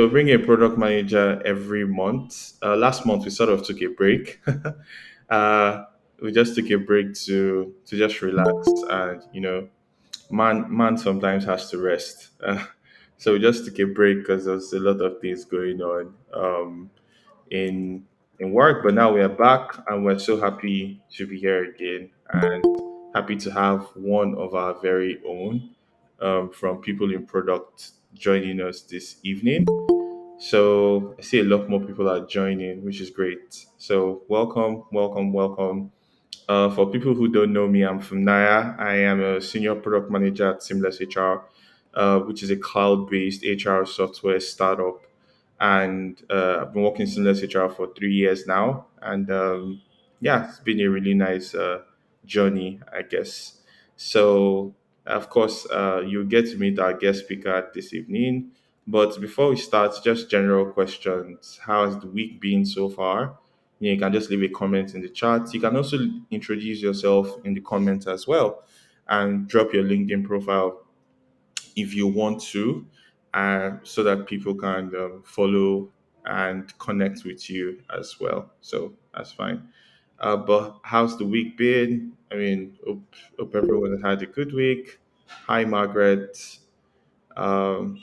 So bring a product manager every month. Last month we sort of took a break. uh, we just took a break to just relax and man sometimes has to rest. So we just took a break because there's a lot of things going on in in work. But now we are back and we're so happy to be here again and happy to have one of our very own from people in product joining us this evening. So I see a lot more people are joining, which is great. So welcome, welcome, welcome. For people who don't know me, I'm Fumnanya. I am a senior product manager at Seamless HR, which is a cloud-based HR software startup. And I've been working Seamless HR for 3 years now. And yeah, it's been a really nice journey, I guess. So, of course, you get to meet our guest speaker this evening. But before we start, just general questions. How has the week been so far? You can just leave a comment in the chat. You can also introduce yourself in the comments as well and drop your LinkedIn profile if you want to, so that people can follow and connect with you as well. So that's fine. But how's the week been? I mean, hope everyone has had a good week. Hi, Margaret. Um,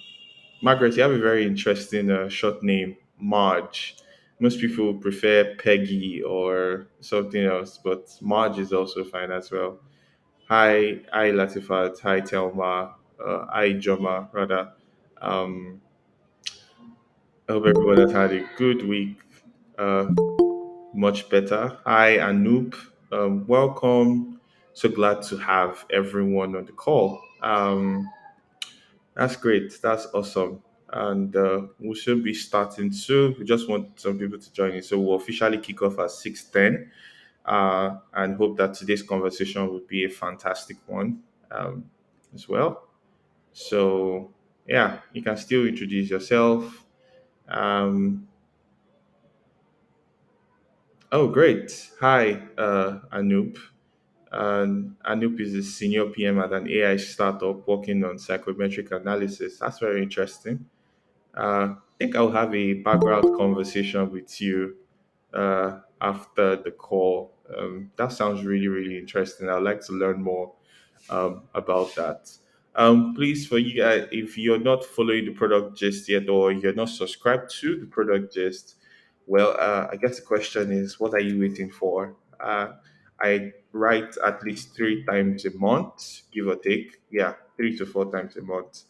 Margaret, you have a very interesting short name, Marge. Most people prefer Peggy or something else, but Marge is also fine as well. Hi Latifat, hi Telma, hi Joma, rather. Um, I hope everyone has had a good week, uh, much better. Hi Anoop, welcome. So glad to have everyone on the call. That's great. That's awesome. And we should be starting soon. We just want some people to join in. So we'll officially kick off at 6:10, and hope that today's conversation will be a fantastic one as well. So, yeah, you can still introduce yourself. Um, oh, great. Hi, Anoop. Anoop is a senior PM at an AI startup working on psychometric analysis. That's very interesting. I think I'll have a background conversation with you after the call. That sounds really, really interesting. I'd like to learn more about that. Please, for you guys, if you're not following the product gist yet or you're not subscribed to the product gist, well, I guess the question is, what are you waiting for? I write at least 3 times a month, give or take. Yeah, 3 to 4 times a month.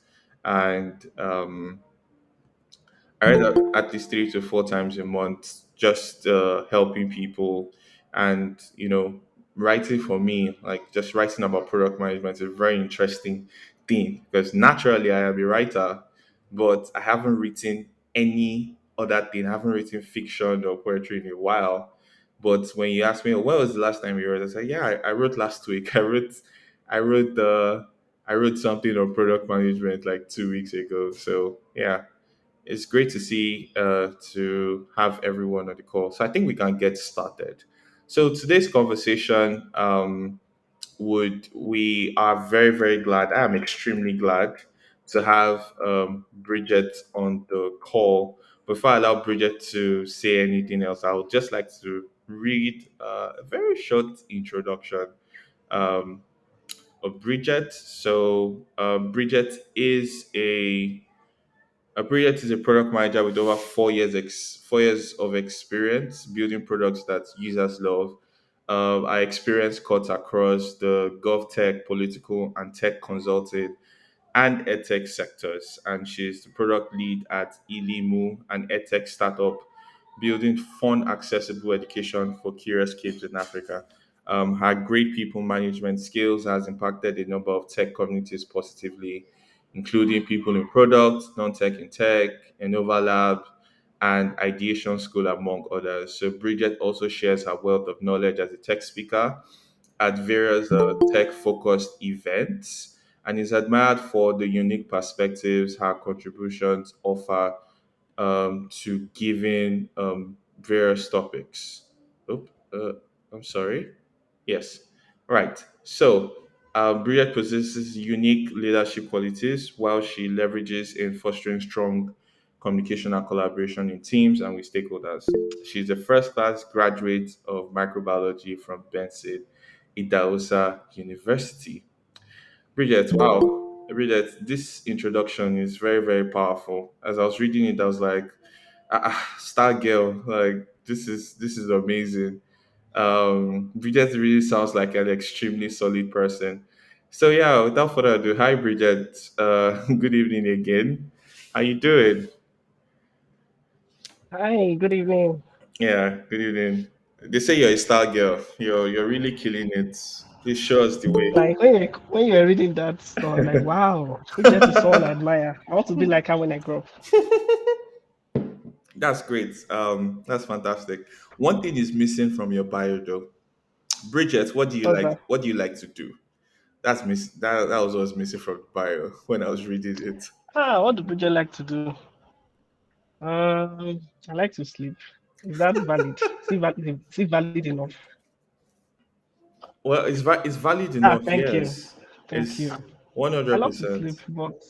And I read at least 3 to 4 times a month, just helping people, and writing for me, like just writing about product management, is a very interesting thing because naturally I am a writer, but I haven't written any other thing. I haven't written fiction or poetry in a while. But when you ask me, "Oh, when was the last time you wrote?" I say, "Yeah, I wrote last week. I wrote I wrote something on product management like 2 weeks ago." So yeah, it's great to see to have everyone on the call. So I think we can get started. So today's conversation, would we are very very glad. I am extremely glad to have Bridget on the call. Before I allow Bridget to say anything else, I would just like to read a very short introduction um, of Bridget. So Bridget is a Brilliant is a product manager with over 4 years of experience building products that users love. Our experience cuts across the GovTech, political, and tech consulting and Edtech sectors, and she's the product lead at eLimu, an Edtech startup building fun, accessible education for curious kids in Africa. Her great people management skills has impacted a number of tech communities positively, including people in product, non-tech in tech, Innova Lab, and Ideation School, among others. So Bridget also shares her wealth of knowledge as a tech speaker at various tech-focused events and is admired for the unique perspectives her contributions offer to giving various topics. Oop, I'm sorry. Yes. Right. So, Bridget possesses unique leadership qualities while she leverages in fostering strong communication and collaboration in teams and with stakeholders. She's the first class graduate of microbiology from Benson Idahosa University. Bridget, wow. Bridget, this introduction is very, very powerful. As I was reading it, I was like, star girl, like this is amazing. Bridget really sounds like an extremely solid person. So yeah, without further ado, hi Bridget. Good evening again. How you doing? Hi, good evening. Yeah, good evening. They say you're a star girl. You're really killing it. Please show us the way. Like when you were reading that, so I was like, wow, Bridget is someone I admire. I want to be like her when I grow up. That's great. That's fantastic. One thing is missing from your bio though. Bridget, what do you What's like? that? What do you like to do? That was what was missing from the bio when I was reading it. What do Bridget like to do? I like to sleep. Is that valid? Is it valid enough? Well, it's valid Ah, enough. thank you, Yes, thank it's you. one I hundred love to sleep, percent. but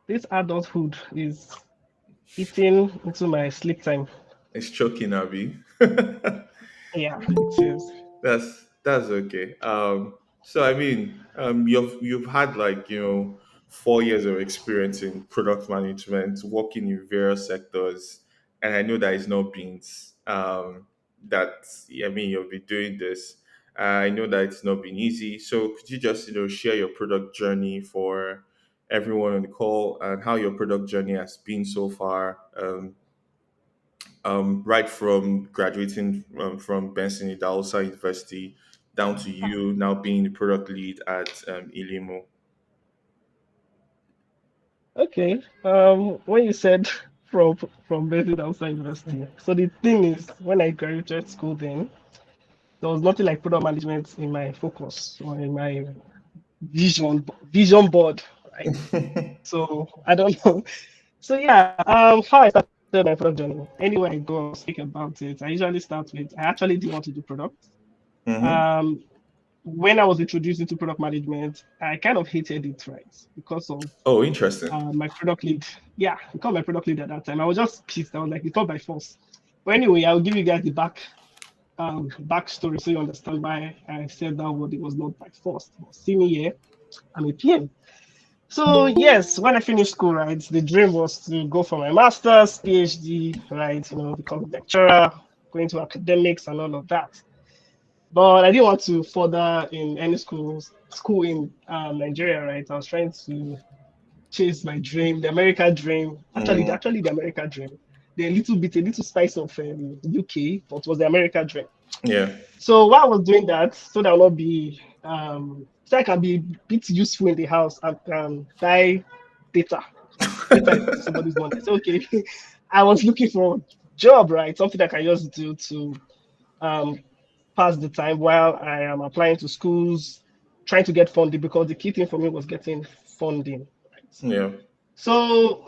this adulthood is eating into my sleep time. It's choking, Abby. Yeah, it is. That's okay. So I mean, you've had like 4 years of experience in product management, working in various sectors, and I know that it's not beans. That I mean, you'll be doing this. I know that it's not been easy. So could you just share your product journey for everyone on the call and how your product journey has been so far? Right from graduating from Benson Idahosa University down to you now being the product lead at eLimu. Okay. When you said from Brazil outside university, so the thing is, when I graduated school, then there was nothing like product management in my focus or in my vision board, right? So I don't know. So yeah, how I started my product journey. Anywhere I go, I'll speak about it. I usually start with I actually didn't want to do product. Hmm. Um, when I was introduced into product management, I kind of hated it, right? Because of Oh, interesting. my product lead. Yeah, become my product lead at that time. I was just pissed. I was like, it's not by force. But anyway, I'll give you guys the backstory so you understand why I said that word. It was not by force. But see me here. I'm a PM. So yes, when I finished school, right, the dream was to go for my master's, PhD, right, become a lecturer, go into academics and all of that. But I didn't want to further in any school in Nigeria, right? I was trying to chase my dream, the America dream. Mm, Actually, the America dream. A little spice of UK, but it was the America dream. yeah. So while I was doing that, so that I will not be, so I can be a bit useful in the house and buy data. Data is somebody's money. I said, okay, I was looking for a job, right? Something that I can just do to um, pass the time while I am applying to schools, trying to get funding because the key thing for me was getting funding, right? Yeah. So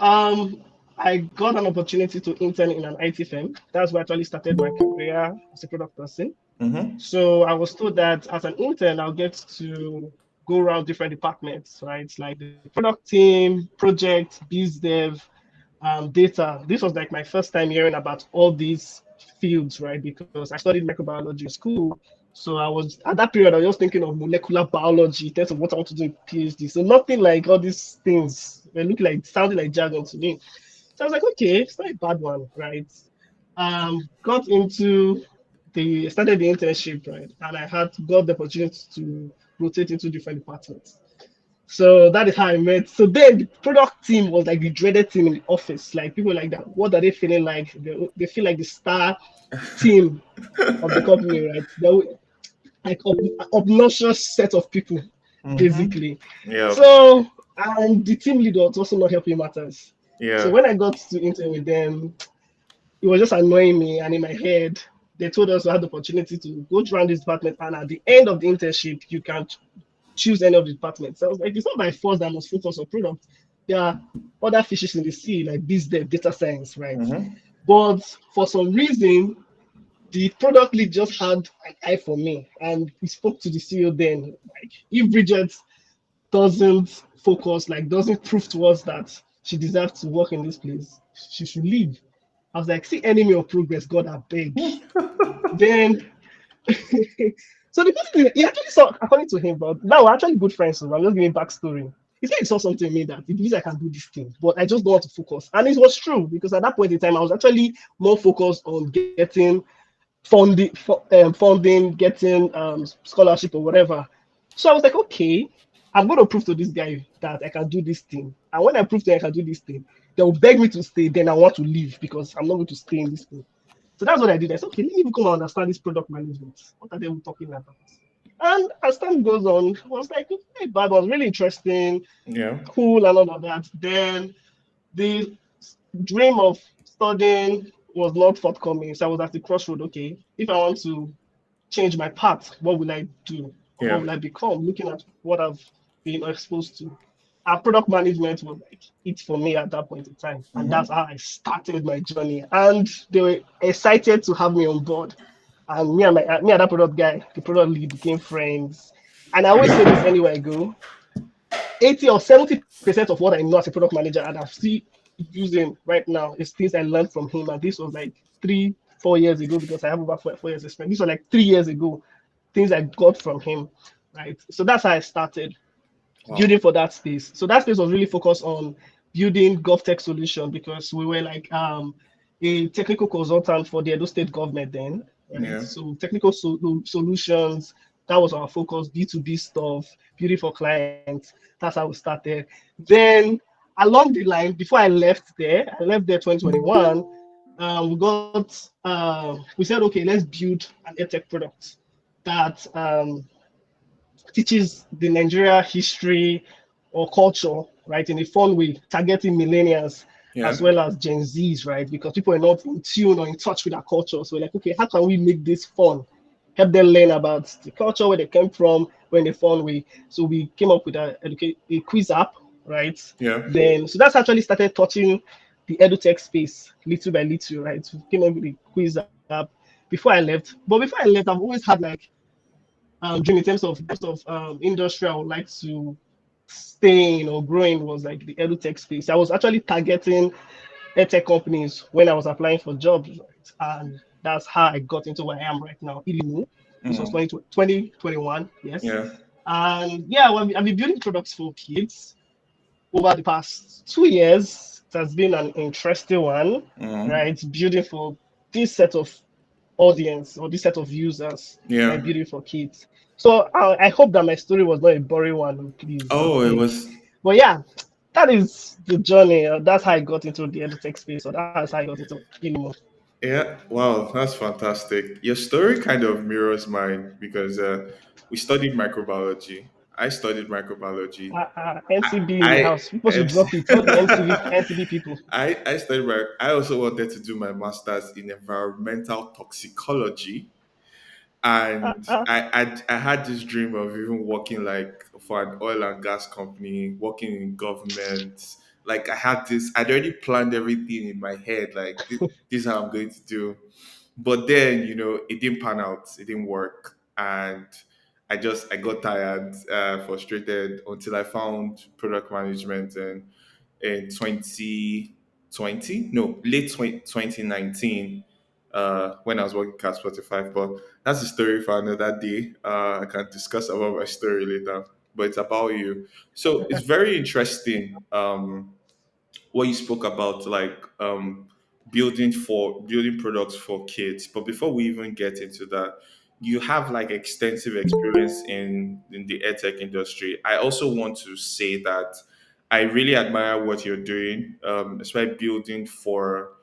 I got an opportunity to intern in an IT firm. That's where I actually started my career as a product person. Mm-hmm. So I was told that as an intern, I'll get to go around different departments, right? Like the product team, project, biz dev, data. This was like my first time hearing about all these fields, right? Because I studied microbiology in school. So I was at that period, I was just thinking of molecular biology in terms of what I want to do in PhD. So nothing like all these things. They look like sounding like jargon to me. So I was like, okay, it's not a bad one, right? Got into the started the internship, right? And I had got the opportunity to rotate into different departments. So that is how I met. So then the product team was like the dreaded team in the office. Like people like that. What are they feeling like? They feel like the star team of the company, right? They're like obnoxious set of people, Mm-hmm. basically. Yeah. So and the team leader was also not helping matters. So Yeah. when I got to intern with them, it was just annoying me. And in my head, they told us we had the opportunity to go around this department, and at the end of the internship, you can choose any of the departments. So I was like, it's not by force that I must focus on product. There are other fishes in the sea, like biz dev, data science, right? Mm-hmm. But for some reason, the product lead just had an eye for me, and he spoke to the CEO then. Like, if Bridget doesn't focus, like doesn't prove to us that she deserves to work in this place. She should leave. I was like, see, enemy of progress, God, I beg. Then, so the person, he actually saw, according to him, but now we're actually good friends. So I'm just giving backstory. He said he saw something in me that he believes I can do this thing, but I just don't want to focus. And it was true because at that point in time, I was actually more focused on getting funding, getting scholarship or whatever. So I was like, okay, I'm going to prove to this guy that I can do this thing. And when I prove to him I can do this thing, they will beg me to stay. Then I want to leave because I'm not going to stay in this thing. So that's what I did. I said, okay, let me even come and understand this product management. What are they even talking about? And as time goes on, I was like, hey, but it was really interesting, Yeah. cool, and all of that. Then the dream of studying was not forthcoming. So I was at the crossroad. Okay, if I want to change my path, what will I do? Or what Yeah. will I become? Looking at what I've been exposed to. Our product management was like it for me at that point in time. And that's Mm-hmm. how I started my journey. And they were excited to have me on board. And me and that product guy, the product lead, became friends. And I always say this anywhere I go, 80 or 70% of what I know as a product manager and I'm still using right now is things I learned from him. And this was like 3, 4 years ago because I have over 4 years experience. This was like 3 years ago, things I got from him. Right. So that's how I started Wow. building for that space. So that space was really focused on building GovTech solution because we were like a technical consultant for the Edo State government then, right? Yeah. So technical solutions, that was our focus, B2B stuff, building for clients. That's how we started. Then along the line, before I left there 2021, we said, okay, let's build an edtech product that teaches the Nigeria history or culture, right, in a fun way, targeting millennials as Yeah. well as Gen Zs, right? Because people are not in tune or in touch with our culture. So we're like, okay, how can we make this fun? Help them learn about the culture, where they came from, where in a fun way. So we came up with a quiz app, right? Yeah. Then so that's actually started touching the edutech space little by little, right? So we came up with a quiz app before I left. But before I left, I've always had like dream in terms of industry I would like to stay in or grow in was like the edutech space. I was actually targeting edtech companies when I was applying for jobs, right? And that's how I got into where I am right now, eLimu. This was Mm. 2021, yes. Yeah. And yeah, well, I've been building products for kids over the past 2 years. It has been an interesting one, Mm. right? Building for this set of audience or this set of users, Yeah. right? Building for kids. So I hope that my story was not a boring one, please, I Oh, it beg. was. But yeah, that is the journey. That's how I got into the edutech space, or that's how I got into Ilimo. Yeah. Wow, that's fantastic. Your story kind of mirrors mine because we studied microbiology. I studied microbiology. NCB in the I house. People should MC drop it. All the NCB people. I studied I also wanted to do my master's in environmental toxicology, and Uh, I had this dream of even working like for an oil and gas company, working in government. Like I had this, I'd already planned everything in my head. Like this is how I'm going to do. But then it didn't pan out. It didn't work, and I got tired, frustrated until I found product management and in 2020, no, late 2019, when I was working at Spotify. But that's a story for another day. I can discuss about my story later, but it's about you. So it's very interesting. What you spoke about, like building products for kids. But before we even get into that, you have like extensive experience in the edtech industry. I also want to say that I really admire what you're doing, especially building for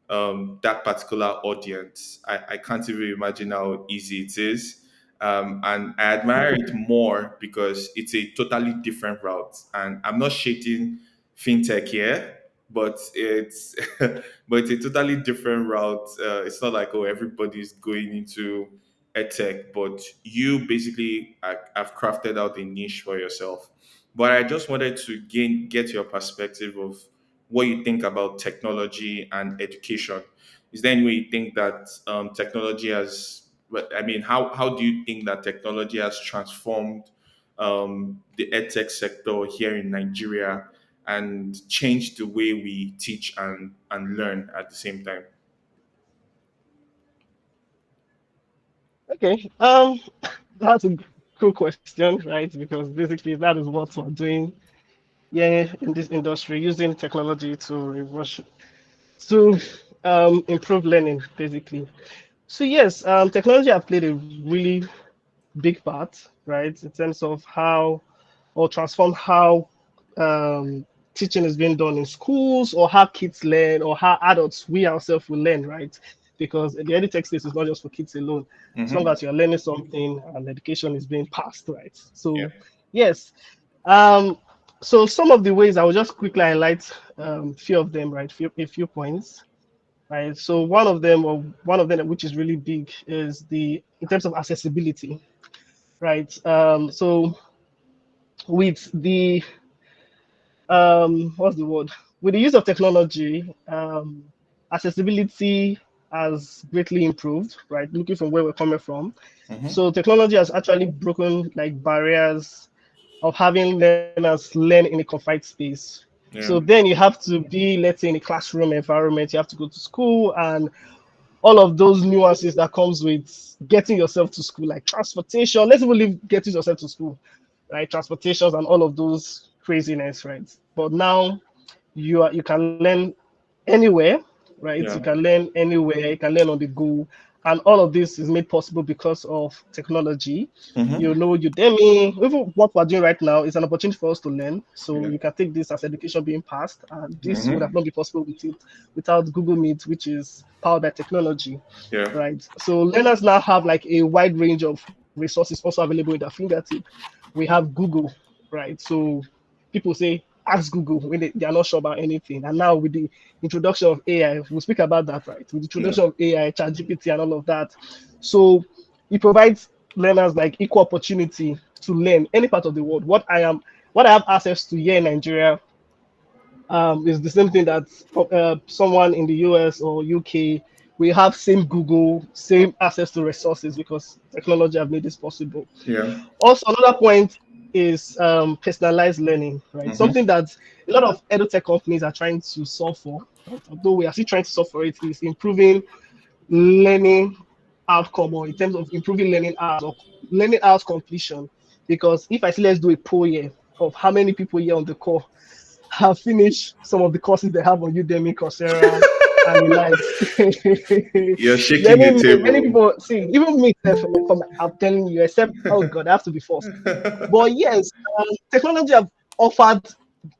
that particular audience. I can't even imagine how easy it is. And I admire it more because it's a totally different route. And I'm not shading fintech here, but it's but it's a totally different route. It's not like, oh, everybody's going into edtech, but you basically have crafted out a niche for yourself. But I just wanted to get your perspective of what you think about technology and education. Is there any way you think that technology has? I mean, how do you think that technology has transformed the edtech sector here in Nigeria? and change the way we teach and learn at the same time? Okay. That's a cool question, right? Because basically that is what we're doing, yeah, in this industry, using technology to to improve learning, basically. So yes, technology have played a really big part, right, in terms of how or transform how um, teaching is being done in schools, or how kids learn, or how adults, we ourselves, will learn, right? Because the EdTech space is not just for kids alone. As long Mm-hmm. as you're learning something and education is being passed, right? Yeah. So, yes. Um, so some of the ways I will just quickly highlight few of them, right? A few points, right? So one of them which is really big is the in terms of accessibility, right? So with the what's the word? With the use of technology, accessibility has greatly improved, right? Looking from where we're coming from. Mm-hmm. So technology has actually broken like barriers of having learners learn in a confined space. So Yeah. then you have to be, let's say, in a classroom environment. You have to go to school and all of those nuances that comes with getting yourself to school, like transportation. Let's even leave getting yourself to school, right? Transportations and all of those craziness, right? But now you can learn anywhere, right? You Yeah. can learn anywhere, you can learn on the go, and all of this is made possible because of technology. Mm-hmm. Udemy, even what we're doing right now is an opportunity for us to learn. So Yeah. you can take this as education being passed, and this would have Mm-hmm. not been possible without Google Meet, which is powered by technology, Yeah. right? So learners now have like a wide range of resources also available in their fingertip. We have Google, right? So people say ask Google when they are not sure about anything. And now with the introduction of AI, we'll speak about that, right? With the Yeah. introduction of AI, ChatGPT, and all of that. So it provides learners like equal opportunity to learn any part of the world. What I have access to here in Nigeria is the same thing that someone in the US or UK, we have same Google, same access to resources because technology have made this possible. Yeah. Also, another point is personalized learning, right? Mm-hmm. Something that a lot of edutech companies are trying to solve for, right? Although we are still trying to solve for it, is improving learning outcome, or in terms of improving learning hours or learning hours completion. Because if I say let's do a poll here of how many people here on the call have finished some of the courses they have on Udemy, Coursera, and the likes. You're shaking the Many table. people see, even me, from I'm telling you, except oh god, I have to be forced. But yes, technology have offered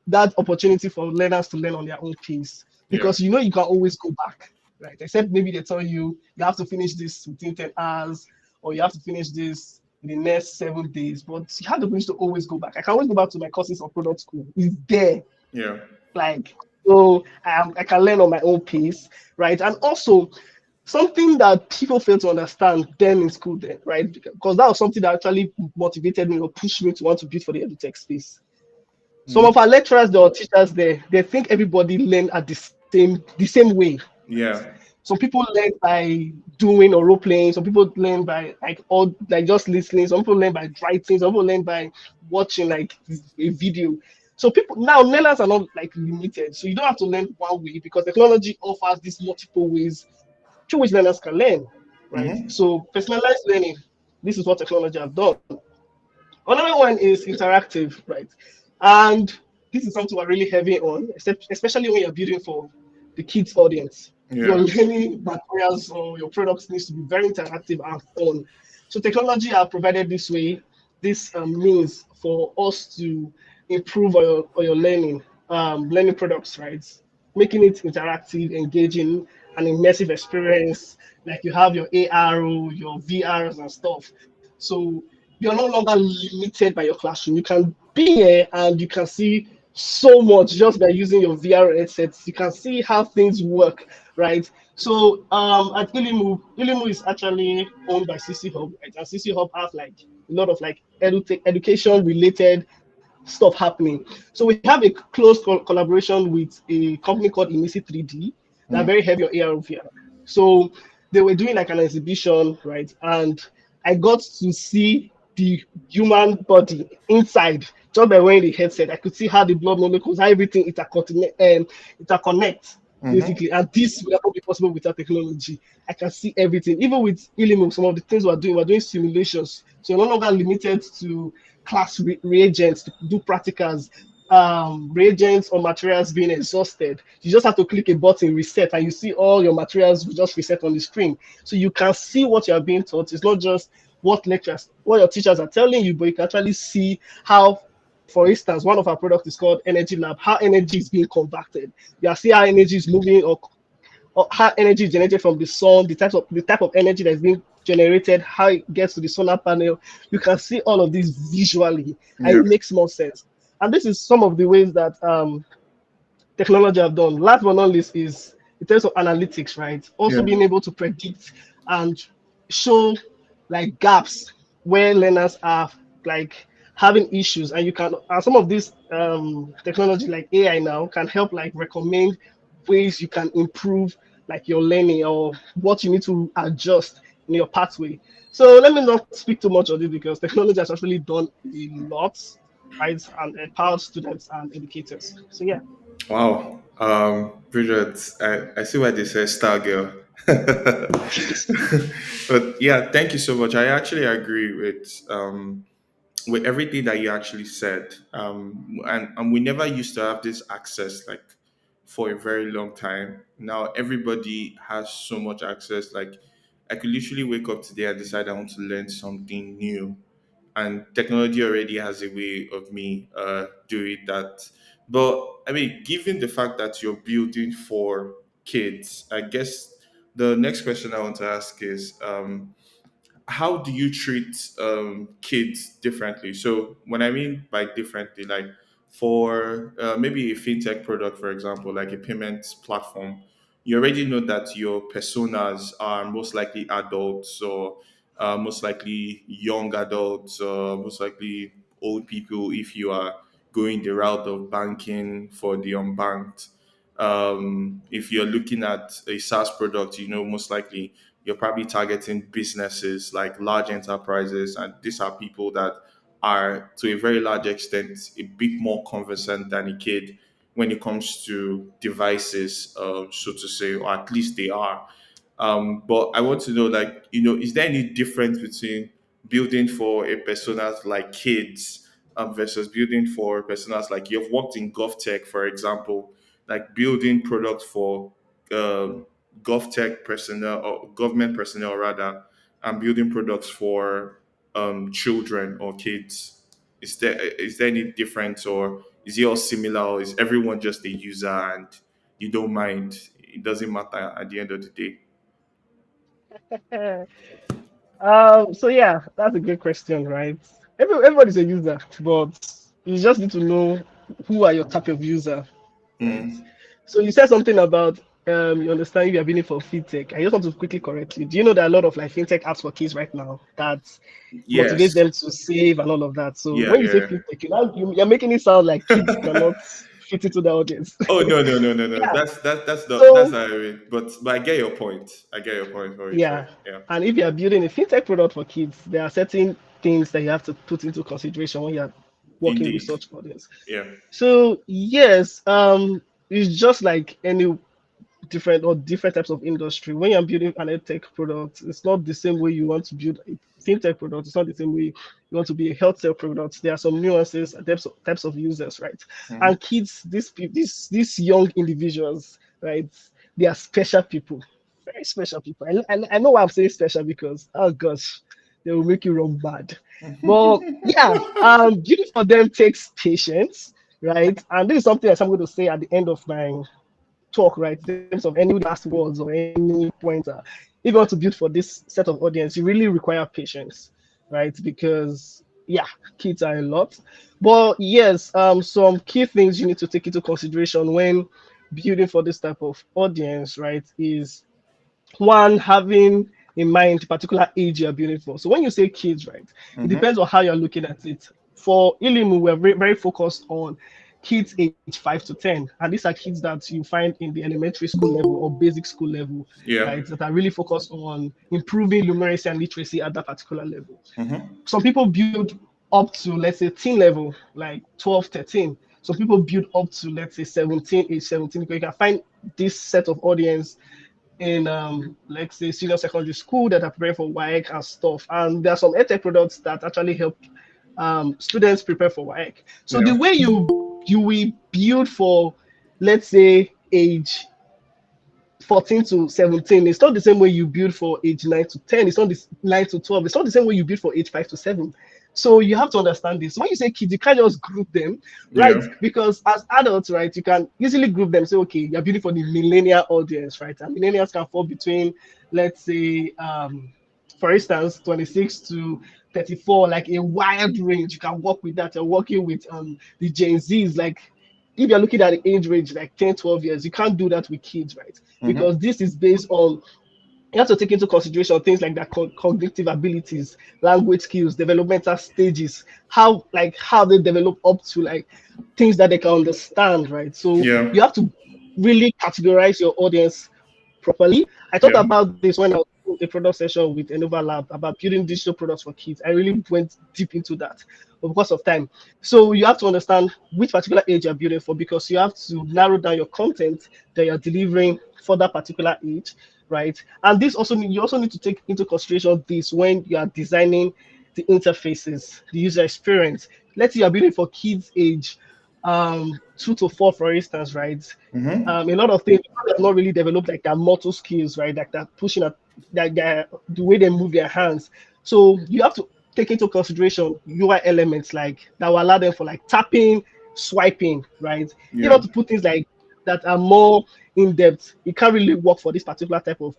that opportunity for learners to learn on their own pace, Yeah. because you can always go back, right? Except maybe they tell you you have to finish this within 10 hours, or you have to finish this in the next 7 days. But you have the ability to always go back. I can always go back to my courses on product school. It's there, Yeah. like, so I can learn on my own pace, right? And also something that people fail to understand then in school, then, right? Because that was something that actually motivated me or pushed me to want to build for the edutech space. Some Mm-hmm. of our lecturers or teachers there, they think everybody learn at the same way. Yeah. Some people learn by doing or role playing. Some people learn by like all like just listening. Some people learn by writing. Some people learn by watching like a video. So people now learners are not like limited. So you don't have to learn one way because technology offers these multiple ways through which learners can learn, right? Mm-hmm. So personalized learning, this is what technology have done. Another one is interactive, right? And this is something we're really heavy on, especially when you're building for the kids audience. Your Yeah. learning materials or your products needs to be very interactive and fun. So technology have provided this means for us to improve your learning products, right? Making it interactive, engaging, an immersive experience. Like you have your AR, your VRs and stuff. So you're no longer limited by your classroom. You can be here and you can see so much just by using your VR headsets. You can see how things work, right? So at eLimu is actually owned by CC Hub, right? And CC Hub have like a lot of like education related stuff happening. So we have a close collaboration with a company called Inisi 3D. They're Mm-hmm. very heavy on AR VR. So they were doing like an exhibition, right? And I got to see the human body inside. Just by wearing the headset, I could see how the blood molecules, how everything interconnects Mm-hmm. basically. And this will not be possible without technology. I can see everything. Even with eLimu, some of the things we're doing simulations. So you're no longer limited to class reagents to do practicals, reagents or materials being exhausted. You just have to click a button, reset, and you see all your materials will just reset on the screen. So you can see what you are being taught. It's not just what your teachers are telling you, but you can actually see how, for instance, one of our products is called Energy Lab, how energy is being converted. You see how energy is moving, or how energy is generated from the sun, the type of energy that's being generated, how it gets to the solar panel. You can see all of this visually, and Yeah. it makes more sense. And this is some of the ways that technology have done. Last but not least is in terms of analytics, right? Also Yeah. being able to predict and show like gaps where learners are like having issues, and you can and some of this technology like AI now can help like recommend ways you can improve like your learning or what you need to adjust in your pathway. So let me not speak too much on this because technology has actually done a lot, right, and empowered students and educators. So yeah. Wow. Bridget, I see why they say star girl. But yeah, thank you so much. I actually agree with everything that you actually said. And we never used to have this access like for a very long time. Now everybody has so much access. Like I could literally wake up today and decide I want to learn something new, and technology already has a way of me doing that. But I mean, given the fact that you're building for kids, I guess the next question I want to ask is, how do you treat kids differently? So when I mean by differently, like for maybe a fintech product, for example, like a payments platform, you already know that your personas are most likely adults, or most likely young adults, or most likely old people if you are going the route of banking for the unbanked. If you're looking at a SaaS product, you know, most likely you're probably targeting businesses like large enterprises, and these are people that are to a very large extent a bit more conversant than a kid when it comes to devices, so to say, or at least they are. But I want to know, like, you know, is there any difference between building for a personas like kids versus building for personas like you've worked in GovTech, for example, like building products for uh, GovTech personnel or government personnel rather, and building products for children or kids? Is there any difference, or is it all similar, or is everyone just a user and you don't mind? It doesn't matter at the end of the day. So yeah, that's a good question, right? Everybody's a user, but you just need to know who are your type of user, right? Mm, So you said something about you understand you are building for fintech. I just want to quickly correct you. Do you know there are a lot of like fintech apps for kids right now that motivates yes. them to save and all of that? So Yeah, when you say yeah. fintech, you're making it sound like kids cannot fit into the audience. Oh no, no, no, no, no. Yeah. That's So how I mean. But I get your point. I get your point. What you said. yeah, Yeah. and if you are building a fintech product for kids, there are certain things that you have to put into consideration when you are working with Indeed. such audience. Yeah. So yes, it's just like any different types of industry. When you're building an edtech product, it's not the same way you want to build a fintech product. It's not the same way you want to be a health care product. There are some nuances and types of users, right? Hmm. And kids, these young individuals, right? They are special people, very special people. I know why I'm saying special because oh gosh, they will make you run bad. But yeah, building for them takes patience, right? And this is something that I'm going to say at the end of my talk, right, in terms of any last words or any pointer. If you want to build for this set of audience, you really require patience, right? Because yeah, kids are a lot. But yes, some key things you need to take into consideration when building for this type of audience, right, is one, having in mind the particular age you're building for. So when you say kids, right, it Hmm. depends on how you're looking at it. For eLimu, we're very focused on kids age 5 to 10, and these are kids that you find in the elementary school level or basic school level, Yeah. right, that are really focused on improving numeracy and literacy at that particular level. Hmm. Some people build up to, let's say, teen level, like 12, 13. So people build up to, let's say, 17, age 17. You can find this set of audience in, let's say, senior secondary school that are preparing for WAEC and stuff. And there are some edtech products that actually help students prepare for WAEC. So the Yeah. way you will build for, let's say, age 14 to 17, it's not the same way you build for age 9 to 10. It's not this 9 to 12. It's not the same way you build for age 5 to 7. So you have to understand this. When you say kids, you can't just group them, Yeah. right? Because as adults, right, you can easily group them. Say, okay, you're building for the millennial audience, right? And millennials can fall between, let's say, for instance, 26 to 34, like a wide range. You can work with that. You're working with the Gen Zs, like if you're looking at the age range like 10, 12 years, you can't do that with kids, right? Mm-hmm. Because this is based on, you have to take into consideration things like that cognitive abilities, language skills, developmental stages, how they develop up to like things that they can understand, right? So Yeah. you have to really categorize your audience properly. I thought Yeah. about this when I was doing a product session with Enova Lab about building digital products for kids. I really went deep into that, but because of time. So you have to understand which particular age you're building for, because you have to narrow down your content that you're delivering for that particular age, right? And this also you also need to take into consideration this when you are designing the interfaces, the user experience. Let's say you're building for kids age 2 to 4, for instance, right? Mm-hmm. A lot of things have not really developed like their motor skills, right? Like that pushing at the way they move their hands. So you have to take into consideration UI elements like that will allow them for like tapping, swiping, right? You Yeah. know, to put things like that are more in depth. It can't really work for this particular type of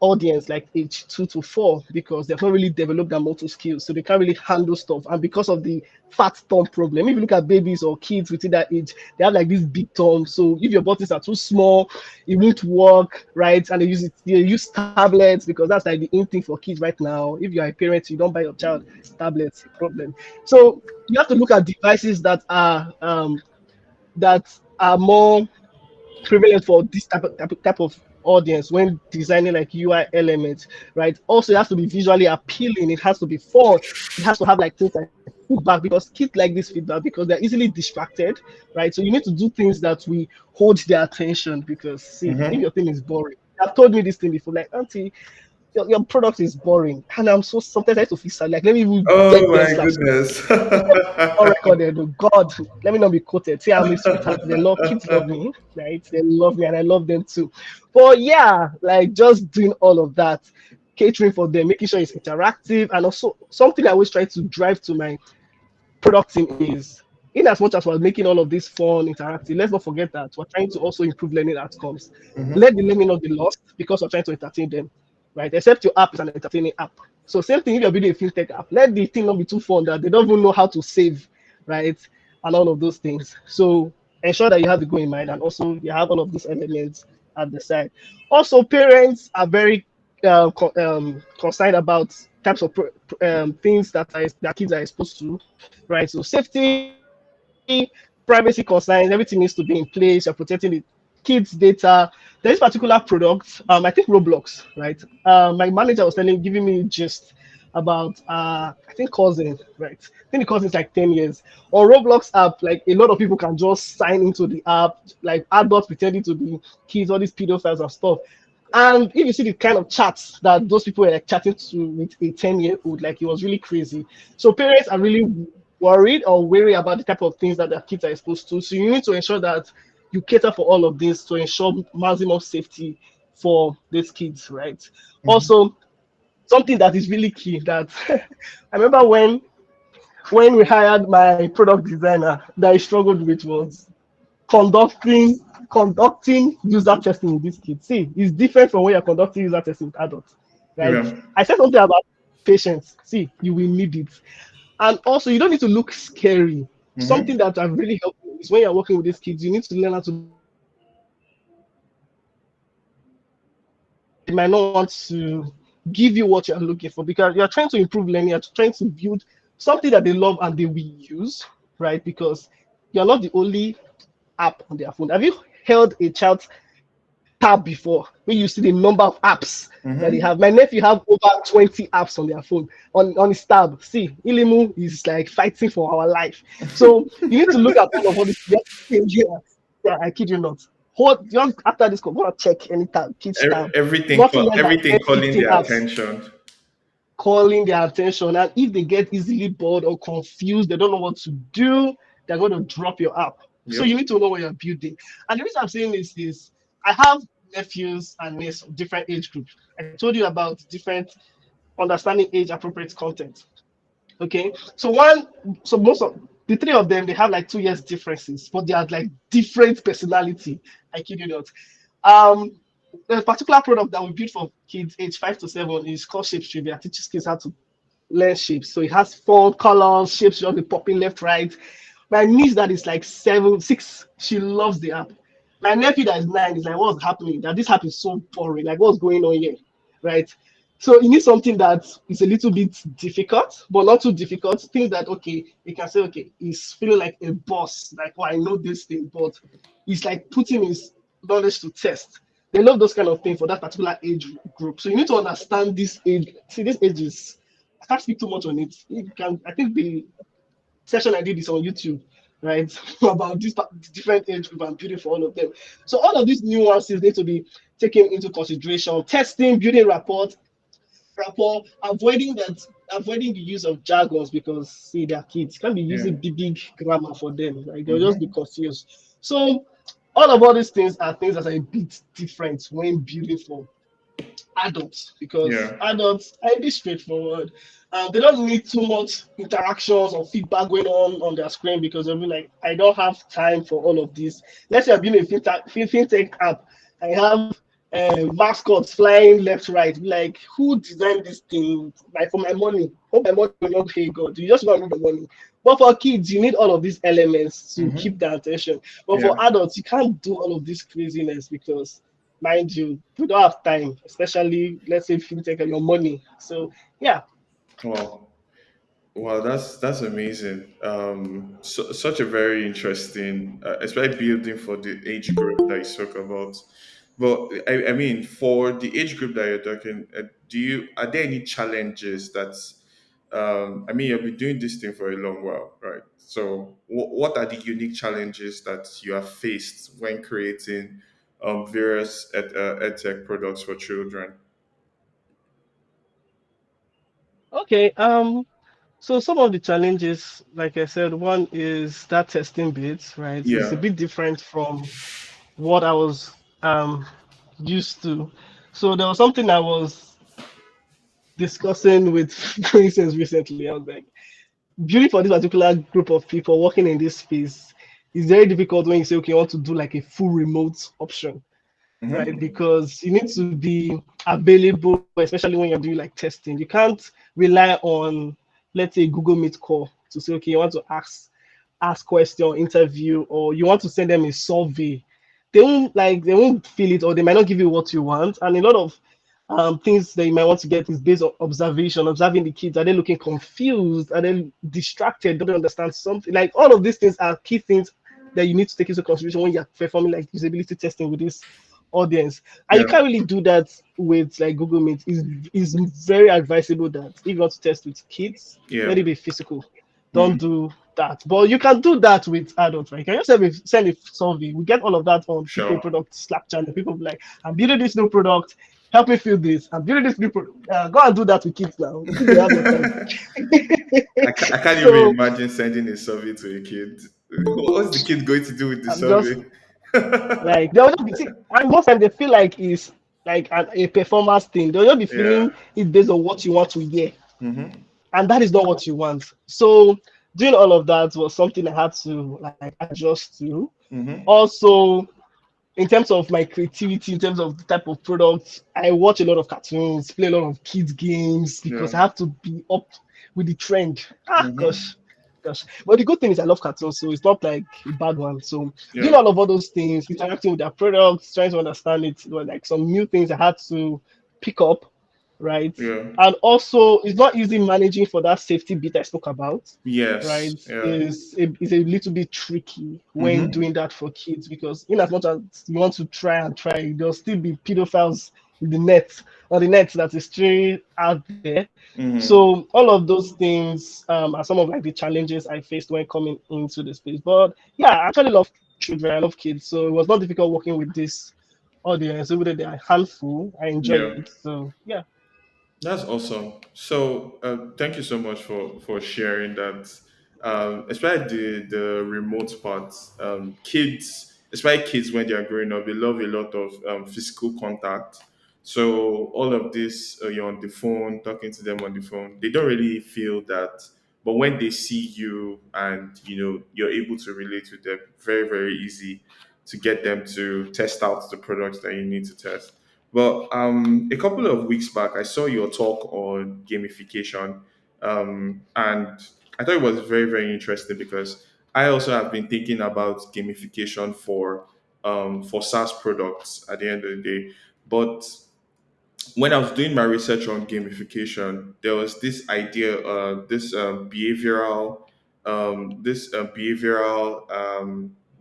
audience like age 2 to 4, because they've not really developed their motor skills, so they can't really handle stuff. And because of the fat thumb problem, if you look at babies or kids within that age, they have like this big thumb. So if your buttons are too small, it won't work, right? And they use tablets, because that's like the in thing for kids right now. If you're a parent, you don't buy your child tablets, problem. So you have to look at devices that are more prevalent for this type of audience when designing like UI elements, right? Also, it has to be visually appealing. It has to be fun. It has to have like things like feedback, because kids like this feedback because they're easily distracted, right? So you need to do things that we hold their attention. Because see, if Mm-hmm. your thing is boring, I've told me this thing before, like auntie, your product is boring, and I'm so sometimes I have to feel sad. Like let me even Oh beg them my slap goodness. not recorded. Oh God, let me not be quoted. See, I'm a sweetheart. They love kids, love me, right? They love me, and I love them too. But yeah, like just doing all of that, catering for them, making sure it's interactive, and also something I always try to drive to my product team is, in as much as we're making all of this fun, interactive, let's not forget that we're trying to also improve learning outcomes. Mm-hmm. Let the learning not be lost because we're trying to entertain them, right? Except your app is an entertaining app. So same thing if you're building a fintech app, let the thing not be too fun that they don't even know how to save, right? And all of those things. So ensure that you have the goal in mind, and also you have all of these elements at the side. Also, parents are very concerned about types of things that kids are exposed to, right? So safety, privacy concerns, everything needs to be in place. You're protecting the kids' data. There's particular product, I think Roblox, right? My manager was giving me gist about I think cousin, right? I think the cousin's like 10 years. On Roblox app, like a lot of people can just sign into the app, like adults pretending to be kids, all these pedophiles and stuff. And if you see the kind of chats that those people were like chatting to with a 10-year-old, like it was really crazy. So parents are really worried or wary about the type of things that their kids are exposed to. So you need to ensure that you cater for all of this to ensure maximum safety for these kids, right? Also, something that is really key that I remember when we hired my product designer, that I struggled with was conducting conducting user testing with these kids. See, it's different from when you're conducting user testing with adults, right? Yeah. I said something about patience. See, you will need it. And also, you don't need to look scary. Mm-hmm. Something that have really helped me is when you're working with these kids, you need to learn how to be approachable, right? They might not want to give you what you're looking for, because you're trying to improve learning, you're trying to build something that they love and they will use, right? Because you're not the only app on their phone. Have you held a child tab before, when you see the number of apps that they Mm-hmm. have. My nephew have over 20 apps on their phone on his tab. See, eLimu is like fighting for our life. So you need to look at all this. Yeah, I kid you not. Hold just after this call, go and check any tab, kids tab. Nothing less than Everything 10, calling 15 their apps attention. calling their attention. And if they get easily bored or confused, they don't know what to do, they're going to drop your app. So you Yep. need to know what you're building. And the reason I'm saying this is I have nephews and nieces of different age groups. I told you about different understanding age appropriate content. Okay. So most of the three of them, they have like 2 years differences, but they are like different personality. I kid you not. Um, the particular product that we built for kids age 5 to 7 is called Shape Trivia. Teaches kids how to learn shapes. So it has 4 colors, shapes just be popping left, right. My niece that is like 7, 6, she loves the app. My nephew that is 9 is like, what's happening? That this app is so boring. Like, what's going on here? Right. So you need something that is a little bit difficult, but not too difficult. Things that okay, you can say, okay, he's feeling like a boss, like oh, I know this thing, but he's like putting his knowledge to test. They love those kind of things for that particular age group. So you need to understand this age. See, this age is I can't speak too much on it. You can I think the session I did is on YouTube, right? About this different age group and building for all of them. So all of these nuances need to be taken into consideration. Testing, building rapport, avoiding the use of jargons because see they're kids. Can't be Yeah. using big grammar for them. Like they'll just be Mm-hmm. confused. So all these things are things that are a bit different when building for adults because Yeah. adults are a bit straightforward. They don't need too much interactions or feedback going on their screen because they'll be like, I don't have time for all of this. Let's say I'm building a fintech app. I have mascots flying left, right. Like, who designed this thing? Like, for my money. Hope my money will not pay God. You just want to the money. But for kids, you need all of these elements to Mm-hmm. keep their attention. But for Yeah. adults, you can't do all of this craziness because mind you, we don't have time, especially let's say if you take your money. So yeah. Wow. Wow, that's amazing. Such a very interesting, especially building for the age group that you spoke about. But I mean, for the age group that you're talking, are there any challenges that, I mean, you've been doing this thing for a long while, right? So, what are the unique challenges that you have faced when creating various edtech products for children? Okay. So some of the challenges, like I said, one is that testing bit, right? It's a Yeah. bit different from what I was used to. So there was something I was discussing with for instance recently. I was like, building for this particular group of people working in this space is very difficult when you say, okay, you want to do like a full remote option, right? Mm-hmm. Because you need to be available, especially when you're doing like testing. You can't rely on, let's say, Google Meet call to say, okay, you want to ask question, interview, or you want to send them a survey. They won't feel it, or they might not give you what you want. And a lot of things that you might want to get is based on observation, observing the kids. Are they looking confused? Are they distracted? Don't they understand something? Like all of these things are key things that you need to take into consideration when you're performing like usability testing with this audience. And you Yeah. can't really do that with like Google Meet. Is very advisable that if you want to test with kids, Yeah. let it be physical. Don't Mm-hmm. do that. But you can do that with adults, right? You can just send a survey. We get all of that on PK Sure. product Slack channel. People be like, I'm building this new product. Help me feel this. I'm building this new product. Go and do that with kids now. The kids will have your time. I can't even So imagine sending a survey to a kid. What's the kid going to do with the I'm just survey? like they'll just be see, and most times they feel like it's like a performance thing. They'll just be Yeah. feeling it based on what you want to hear. Mm-hmm. And that is not what you want. So doing all of that was something I had to like adjust to. Mm-hmm. Also, in terms of my creativity, in terms of the type of products, I watch a lot of cartoons, play a lot of kids games because Yeah. I have to be up with the trend. Mm-hmm. Gosh. But the good thing is I love cartoons, so it's not like a bad one. So doing Yeah. all those things, interacting with their products, trying to understand it, were like some new things I had to pick up, right? Yeah. And also, it's not easy managing for that safety bit I spoke about, Yes. right? Yeah. Is a little bit tricky when Mm-hmm. doing that for kids because in as much as you want to try and try, there'll still be pedophiles in the net on the net that is still out there. Mm-hmm. So all of those things are some of like the challenges I faced when coming into the space. But yeah, I actually love children. I love kids, so it was not difficult working with this audience. Even though they are handful, I enjoy Yeah. it. So yeah. That's awesome. So, thank you so much for sharing that. Especially the remote part. Kids, especially kids when they are growing up, they love a lot of physical contact. So all of this, you're on the phone, talking to them on the phone. They don't really feel that, but when they see you and you're able to relate with them, very very easy to get them to test out the products that you need to test. But a couple of weeks back, I saw your talk on gamification, and I thought it was very, very interesting because I also have been thinking about gamification for SaaS products at the end of the day. But when I was doing my research on gamification, there was this idea, behavioral,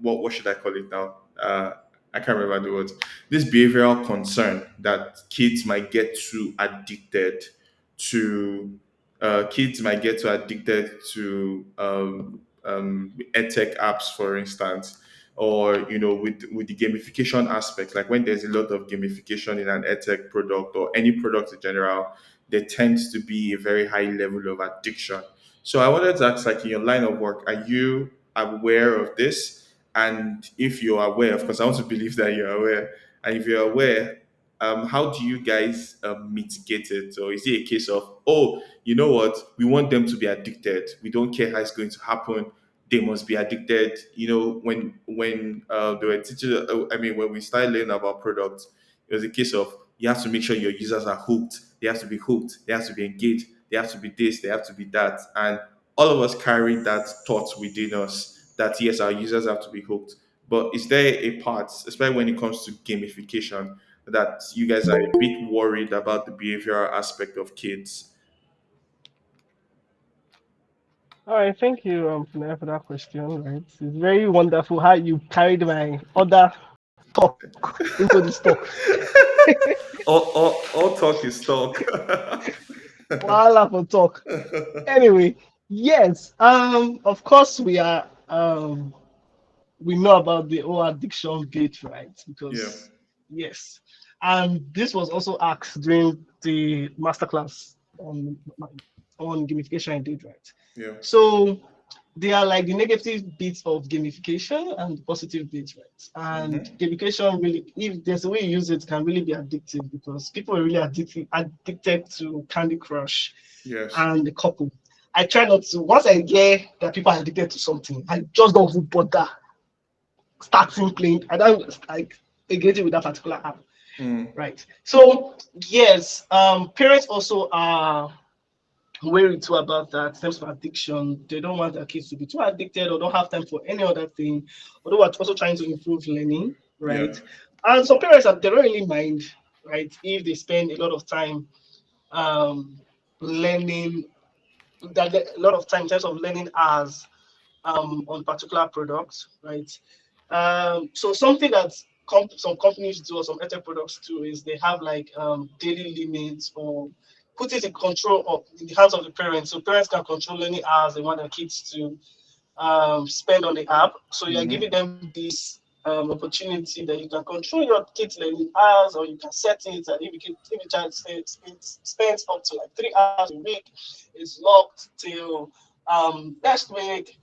what should I call it now? I can't remember the words. This behavioral concern that to kids might get too addicted to edtech apps, for instance, or with the gamification aspect, like when there's a lot of gamification in an edtech product or any product in general, there tends to be a very high level of addiction. So I wanted to ask, like, in your line of work, are you aware of this? And if you're aware, of course I want to believe that you're aware, and if you're aware, how do you guys mitigate it? Or is it a case of, oh, you know what, we want them to be addicted, we don't care how it's going to happen, they must be addicted? When they were teaching, I mean, when we started learning about products, it was a case of, you have to make sure your users are hooked, they have to be hooked, they have to be engaged, they have to be this, they have to be that. And all of us carry that thought within us that yes, our users have to be hooked. But is there a part, especially when it comes to gamification, that you guys are a bit worried about the behavioral aspect of kids? All right, thank you, Funaya, for that question. Right, it's very wonderful how you carried my other talk into this talk. All talk is talk. Voila for talk. Anyway, yes, of course we know about the whole addiction bit, right? Yeah, Because yes, and this was also asked during the masterclass on gamification I did, right? yeah. So they are like the negative bits of gamification and the positive bits, right? And Mm-hmm. gamification really, if there's a way you use it, can really be addictive because people are really addicted to Candy Crush Yes. and the couple. I try not to. Once I hear that people are addicted to something, I just don't even bother starting playing. I don't like engaging with that particular app, Mm. right? So yes, parents also are wary too about that in terms of addiction. They don't want their kids to be too addicted or don't have time for any other thing. Although we're also trying to improve learning, Yeah. right? And some parents they don't really mind, right, if they spend a lot of time um, learning that a lot of time in terms of learning as on particular products, right? So something that some companies do or some edtech products do is they have like daily limits or put it in control of in the hands of the parents. So parents can control any hours they want their kids to spend on the app. So you're giving Mm-hmm. them this opportunity that you can control your kids' learning hours, or you can set it. And if the child spends up to like 3 hours a week, it's locked till next week,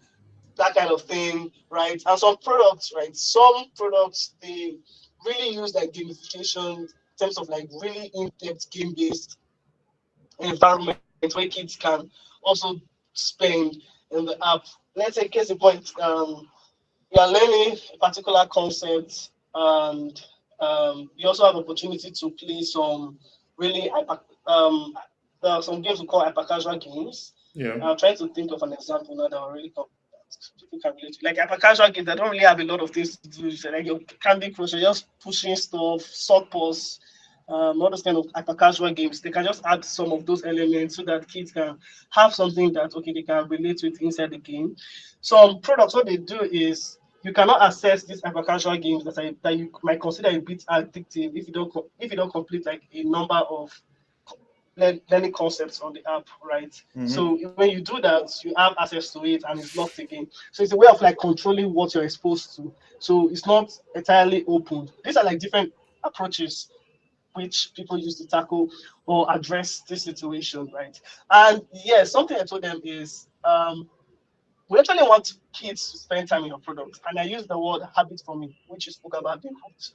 that kind of thing, right? And some products, right? Some products they really use like gamification in terms of like really in-depth game-based environment where kids can also spend in the app. Let's say case in point, you are learning a particular concept and you also have opportunity to play some really there are some games we call hyper casual games. Yeah. I'm trying to think of an example now that will really come that people can relate to. Like hyper casual games that don't really have a lot of things to do. So like your Candy Crush, you're just pushing stuff, sword pulse, all those kind of hyper casual games, they can just add some of those elements so that kids can have something that okay they can relate with inside the game. Some products, what they do is you cannot access these hyper casual games that you might consider a bit addictive if you don't complete like a number of learning concepts on the app, right? Mm-hmm. So when you do that, you have access to it and it's locked again. So it's a way of like controlling what you're exposed to. So it's not entirely open. These are like different approaches which people use to tackle or address this situation, right? And yes, something I told them is we actually want kids to spend time in your product. And I use the word habit forming, which you spoke about the hooked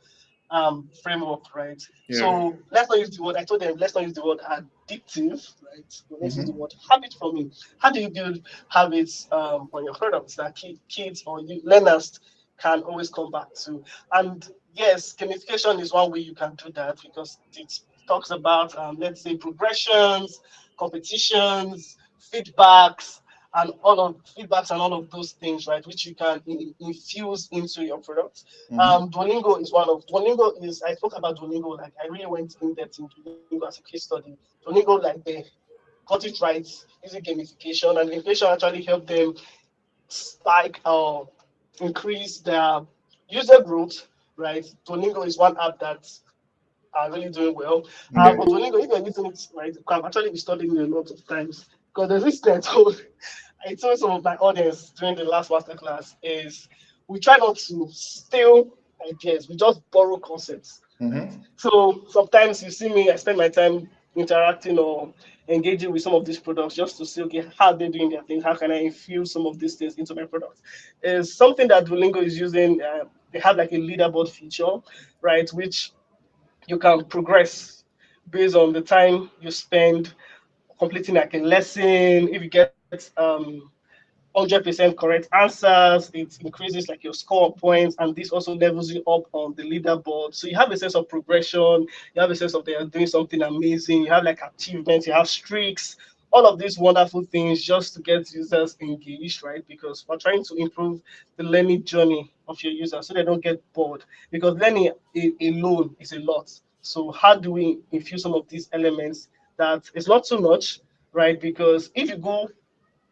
framework, right? Yeah. So let's not use the word, I told them, let's not use the word addictive, right? But let's use the Mm-hmm. word habit forming. How do you build habits on your products that kids or learners can always come back to? And yes, gamification is one way you can do that because it talks about, let's say, progressions, competitions, feedbacks, and all of those things, right, which you can infuse into your product. Mm-hmm. Duolingo is one of Duolingo is I spoke about Duolingo, like I really went in depth in Duolingo as a case study. Duolingo, like they got it right using gamification, and gamification actually helped them spike or increase their user growth, right? Duolingo is one app that are really doing well. Yeah. But Duolingo, if you're using it right, you can actually be studying it a lot of times. Because there's this thing I told some of my audience during the last masterclass is we try not to steal ideas, we just borrow concepts, right? Mm-hmm. So sometimes you see me, I spend my time interacting or engaging with some of these products just to see, okay, how they're doing their thing, how can I infuse some of these things into my products? Is something that Duolingo is using. They have like a leaderboard feature, right, which you can progress based on the time you spend completing like a lesson. If you get 100% correct answers, it increases like your score points, and this also levels you up on the leaderboard. So you have a sense of progression, you have a sense of they are doing something amazing, you have like achievements, you have streaks, all of these wonderful things just to get users engaged, right? Because we're trying to improve the learning journey of your users so they don't get bored. Because learning alone is a lot. So how do we infuse some of these elements that it's not too much, right? Because if you go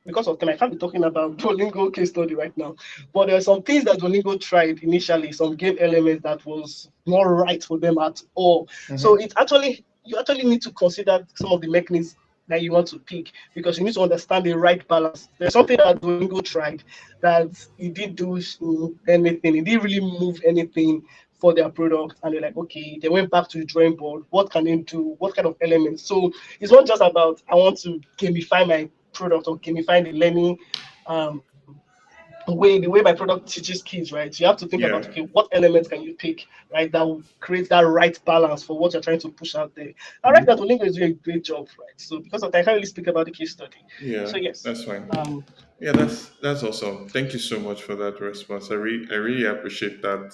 because of time, I can't be talking about Duolingo case study right now. But there are some things that Duolingo tried initially, some game elements that was not right for them at all. So Mm-hmm. it actually you actually need to consider some of the mechanisms that you want to pick because you need to understand the right balance. There's something that Duolingo tried that it didn't do anything, it didn't really move anything for their product, and they're like, okay, they went back to the drawing board. What can they do? What kind of elements? So it's not just about I want to gamify my product or gamify the learning um, way, the way my product teaches kids, right? So you have to think Yeah. about okay, what elements can you pick, right? That will create that right balance for what you're trying to push out there. I like that Mm-hmm. Olingo is doing a great job, right? So because of that, I can't really speak about the case study. Yeah. So yes, That's fine. um, Yeah, that's awesome. Thank you so much for that response. I really appreciate that.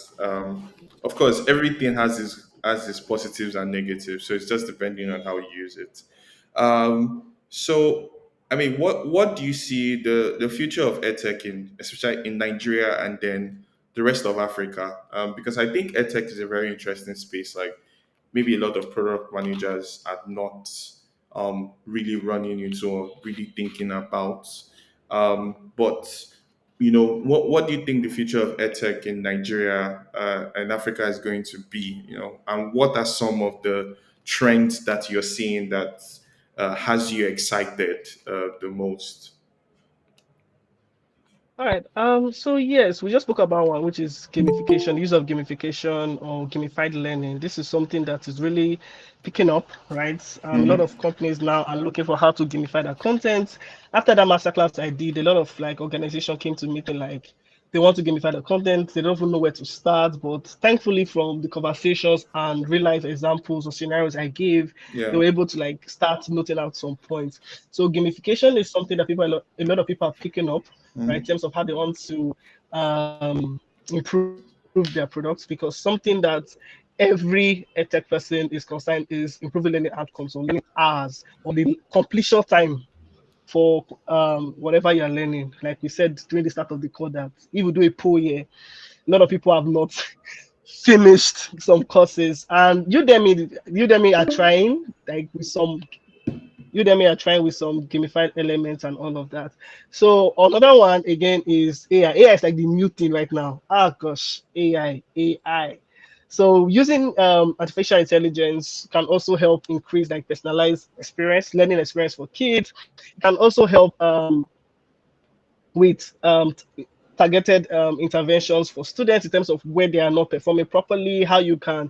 Of course, everything has its positives and negatives, so it's just depending on how you use it. So, I mean, what do you see the future of edtech in, especially in Nigeria and then the rest of Africa? Because I think edtech is a very interesting space. Like maybe a lot of product managers are not really running into or really thinking about. But what do you think the future of edtech in Nigeria and Africa is going to be? And what are some of the trends that you're seeing that has you excited the most? all right. So yes, we just spoke about one, which is gamification, use of gamification or gamified learning. This is something that is really picking up, right? A lot Mm-hmm. of companies now are looking for how to gamify their content. After that masterclass I did, a lot of like organization came to meeting like they want to gamify the content. They don't even know where to start. But thankfully, from the conversations and real life examples or scenarios I gave, they Yeah. were able to like start noting out some points. So gamification is something that a lot of people are picking up, right, in Mm-hmm. terms of how they want to improve their products because something that every edtech person is concerned is improving learning outcomes or learning hours or the completion time for whatever you're learning. Like we said during the start of the call that if you do a poll here, a lot of people have not finished some courses, and Udemy are trying like with some Udemy are trying with some gamified elements and all of that. So another one again is AI. AI is like the new thing right now. Ah gosh, AI. So using artificial intelligence can also help increase like personalized experience, learning experience for kids. It can also help with targeted interventions for students in terms of where they are not performing properly, how you can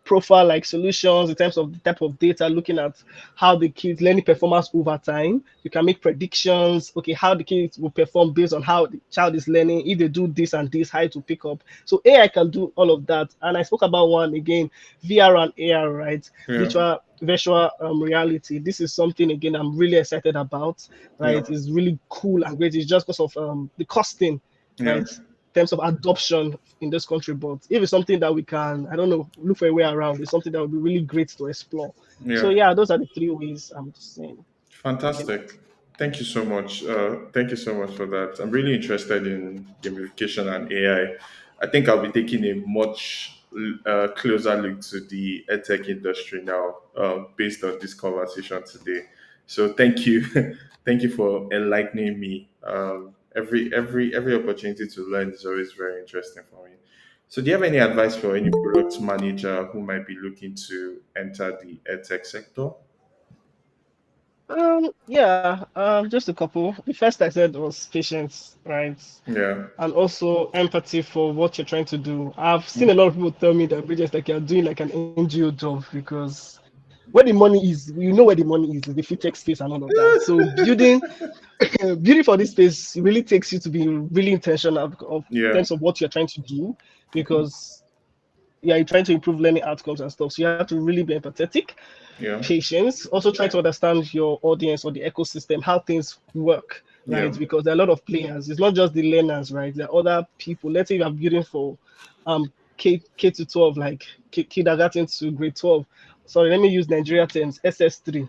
profile like solutions in terms of the type of data, looking at how the kids learning performance over time. You can make predictions, okay, how the kids will perform based on how the child is learning. If they do this and this, how to pick up. So AI can do all of that. And I spoke about one again, VR and AR, right? Yeah. Virtual reality. This is something again I'm really excited about, Yeah. right? It's really cool and great. It's just because of the costing, Yeah. right? Terms of adoption in this country. But if it's something that we can, I don't know, look for a way around, it's something that would be really great to explore. So Yeah. yeah, those are the three ways I'm just saying looking at. Fantastic. Thank you so much. Thank you so much for that. I'm really interested in gamification and AI. I think I'll be taking a much closer look to the edtech industry now, based on this conversation today. So thank you, thank you for enlightening me. Every opportunity to learn is always very interesting for me. So, do you have any advice for any product manager who might be looking to enter the edtech sector? Yeah, just a couple. The first I said was patience, right? Yeah. And also empathy for what you're trying to do. I've seen a lot of people tell me that Bridget, like you're doing like an NGO job because where the money is, you know where the money is the fintech space and all of that. So building building for this space really takes you to be really intentional of in Yeah. terms of what you're trying to do because yeah, you're trying to improve learning outcomes and stuff. So you have to really be empathetic, Yeah. patience, also try to understand your audience or the ecosystem, how things work, Yeah. right? Because there are a lot of players. It's not just the learners, right? There are other people. Let's say you are building for K to 12, like kindergarten to grade 12. Sorry, let me use Nigeria terms, SS3.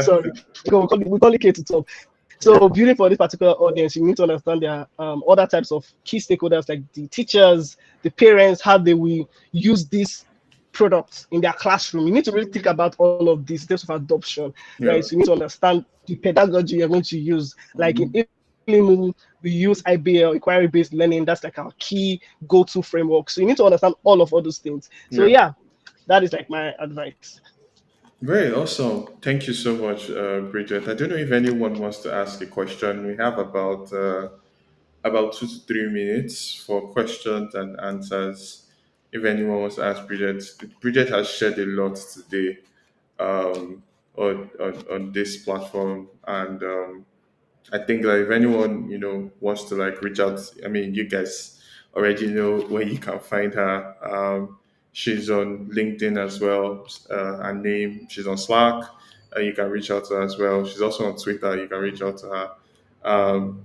Sorry, because we call it K to 12. So Yeah. building for this particular audience, you need to understand there are other types of key stakeholders like the teachers, the parents, how they will use this products in their classroom. You need to really think about all of this in terms of adoption, right? So Yeah. you need to understand the pedagogy you're going to use. Like in eLimu, we use IBL, inquiry-based learning. That's like our key go-to framework. So you need to understand all those things. So Yeah. yeah, that is like my advice. Very awesome. Thank you so much, Bridget. I don't know if anyone wants to ask a question. We have about 2 to 3 minutes for questions and answers. If anyone wants to ask Bridget, Bridget has shared a lot today, um, on this platform, and I think that if anyone wants to like reach out, I mean, you guys already know where you can find her. She's on LinkedIn as well. Her name, she's on Slack. You can reach out to her as well. She's also on Twitter. You can reach out to her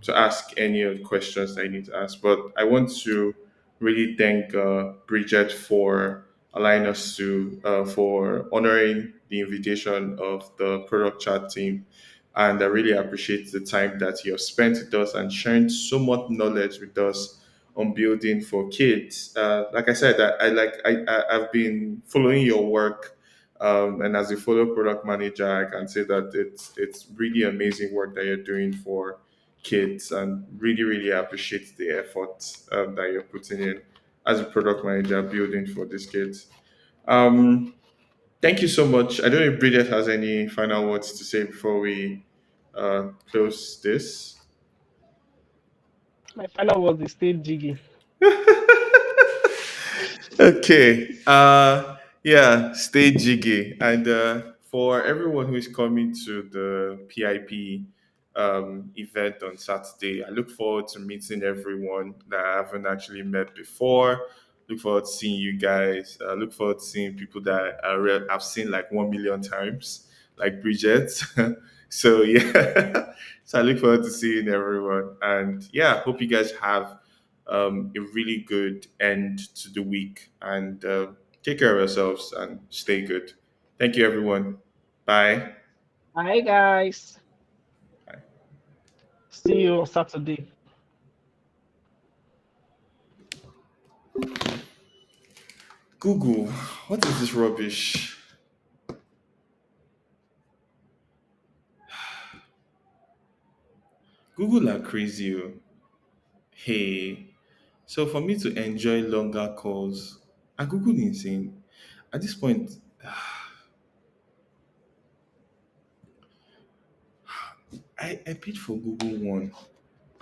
to ask any of the questions that you need to ask. But I want to really thank Bridget for allowing us to for honoring the invitation of the product chat team, and I really appreciate the time that you have spent with us and sharing so much knowledge with us on building for kids. Like I said, I've been following your work, and as a follow product manager, I can say that it's really amazing work that you're doing for kids, and really appreciate the effort that you're putting in as a product manager building for these kids. Um, Thank you so much. I don't know if Bridget has any final words to say before we close this. My final word is stay jiggy. Okay. Yeah, stay jiggy. And for everyone who is coming to the PIP event on Saturday, I look forward to meeting everyone that I haven't actually met before. Look forward to seeing you guys. Look forward to seeing people that I've seen like 1 million times, like Bridget. So yeah, so I look forward to seeing everyone. And yeah, hope you guys have a really good end to the week, and take care of yourselves and stay good. Thank you, everyone. Bye. Hi guys. See you on Saturday. Google, what is this rubbish? Google are crazy. Oh. Hey, so for me to enjoy longer calls, I Google insane. At this point, I paid for Google One.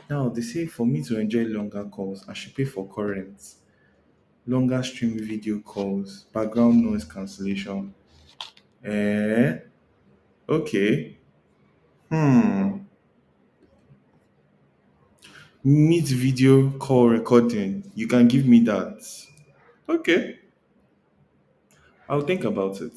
Now they say for me to enjoy longer calls, I should pay for current, longer stream video calls, background noise cancellation. Eh? Okay. Hmm. Meet video call recording. You can give me that. Okay. I'll think about it.